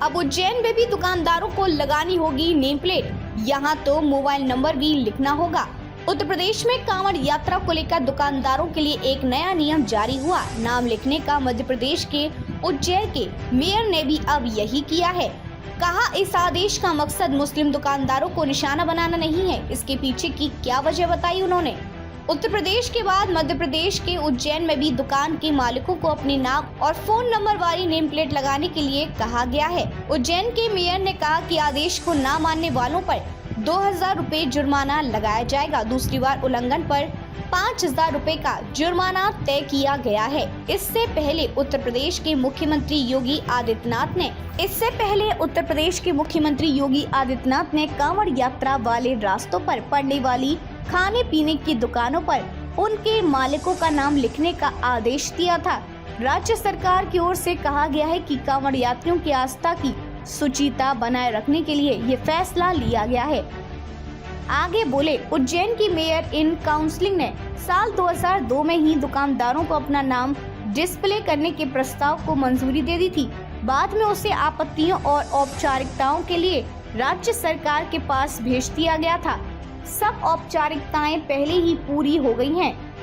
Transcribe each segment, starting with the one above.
अब उज्जैन में भी दुकानदारों को लगानी होगी नेम प्लेट, यहाँ तो मोबाइल नंबर भी लिखना होगा। उत्तर प्रदेश में कांवड़ यात्रा को लेकर दुकानदारों के लिए एक नया नियम जारी हुआ। नाम लिखने का मध्य प्रदेश के उज्जैन के मेयर ने भी अब यही किया है। कहा, इस आदेश का मकसद मुस्लिम दुकानदारों को निशाना बनाना नहीं है। इसके पीछे की क्या वजह बताई उन्होंने। उत्तर प्रदेश के बाद मध्य प्रदेश के उज्जैन में भी दुकान के मालिकों को अपने नाम और फोन नंबर वाली नेम प्लेट लगाने के लिए कहा गया है। उज्जैन के मेयर ने कहा कि आदेश को न मानने वालों पर 2000 रुपए जुर्माना लगाया जाएगा। दूसरी बार उल्लंघन पर 5000 रुपए का जुर्माना तय किया गया है। इससे पहले उत्तर प्रदेश के मुख्यमंत्री योगी आदित्यनाथ ने कांवड़ यात्रा वाले रास्तों पर पड़ने वाली खाने पीने की दुकानों पर उनके मालिकों का नाम लिखने का आदेश दिया था। राज्य सरकार की ओर से कहा गया है कि कांवड़ यात्रियों की आस्था की शुचिता बनाए रखने के लिए ये फैसला लिया गया है। आगे बोले, उज्जैन की मेयर इन काउंसिलिंग ने साल 2002 में ही दुकानदारों को अपना नाम डिस्प्ले करने के प्रस्ताव को मंजूरी दे दी थी। बाद में उसे आपत्तियों और औपचारिकताओं के लिए राज्य सरकार के पास भेज दिया गया था। सब औपचारिकताएं पहले ही पूरी हो गई हैं।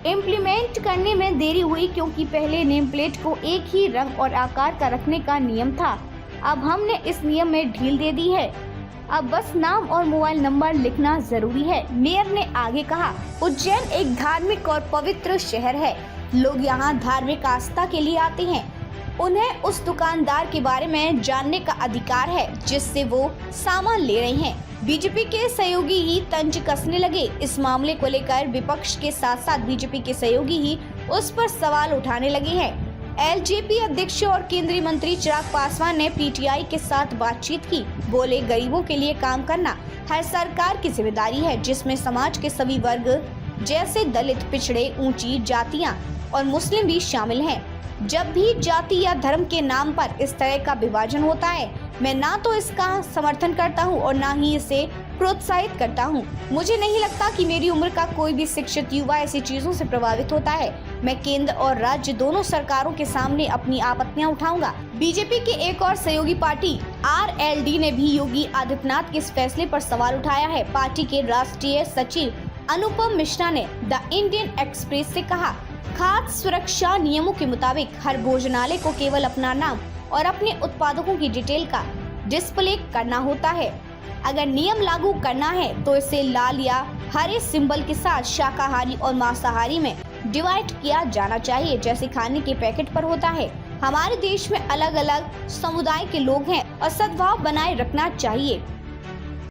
इम्प्लीमेंट करने में देरी हुई क्योंकि पहले नेम प्लेट को एक ही रंग और आकार का रखने का नियम था। अब हमने इस नियम में ढील दे दी है। अब बस नाम और मोबाइल नंबर लिखना जरूरी है। मेयर ने आगे कहा, उज्जैन एक धार्मिक और पवित्र शहर है। लोग यहाँ धार्मिक आस्था के लिए आते हैं। उन्हें उस दुकानदार के बारे में जानने का अधिकार है जिससे वो सामान ले रहे हैं। बीजेपी के सहयोगी ही तंज कसने लगे। इस मामले को लेकर विपक्ष के साथ साथ बीजेपी के सहयोगी ही उस पर सवाल उठाने लगे हैं। एलजेपी अध्यक्ष और केंद्रीय मंत्री चिराग पासवान ने पीटीआई के साथ बातचीत की। बोले, गरीबों के लिए काम करना हर सरकार की जिम्मेदारी है, जिसमें समाज के सभी वर्ग जैसे दलित, पिछड़े, ऊंची जातियां और मुस्लिम भी शामिल हैं। जब भी जाति या धर्म के नाम पर इस तरह का विभाजन होता है, मैं ना तो इसका समर्थन करता हूं और ना ही इसे प्रोत्साहित करता हूं। मुझे नहीं लगता कि मेरी उम्र का कोई भी शिक्षित युवा ऐसी चीजों से प्रभावित होता है। मैं केंद्र और राज्य दोनों सरकारों के सामने अपनी आपत्तियां उठाऊंगा। बीजेपी की एक और सहयोगी पार्टी आरएलडी ने भी योगी आदित्यनाथ के इस फैसले पर सवाल उठाया है। पार्टी के राष्ट्रीय सचिव अनुपम मिश्रा ने द इंडियन एक्सप्रेस से कहा, खाद्य सुरक्षा नियमों के मुताबिक हर भोजनालय को केवल अपना नाम और अपने उत्पादकों की डिटेल का डिस्प्ले करना होता है। अगर नियम लागू करना है तो इसे लाल या हरे सिंबल के साथ शाकाहारी और मांसाहारी में डिवाइड किया जाना चाहिए, जैसे खाने के पैकेट पर होता है। हमारे देश में अलग अलग समुदाय के लोग हैं और सद्भाव बनाए रखना चाहिए।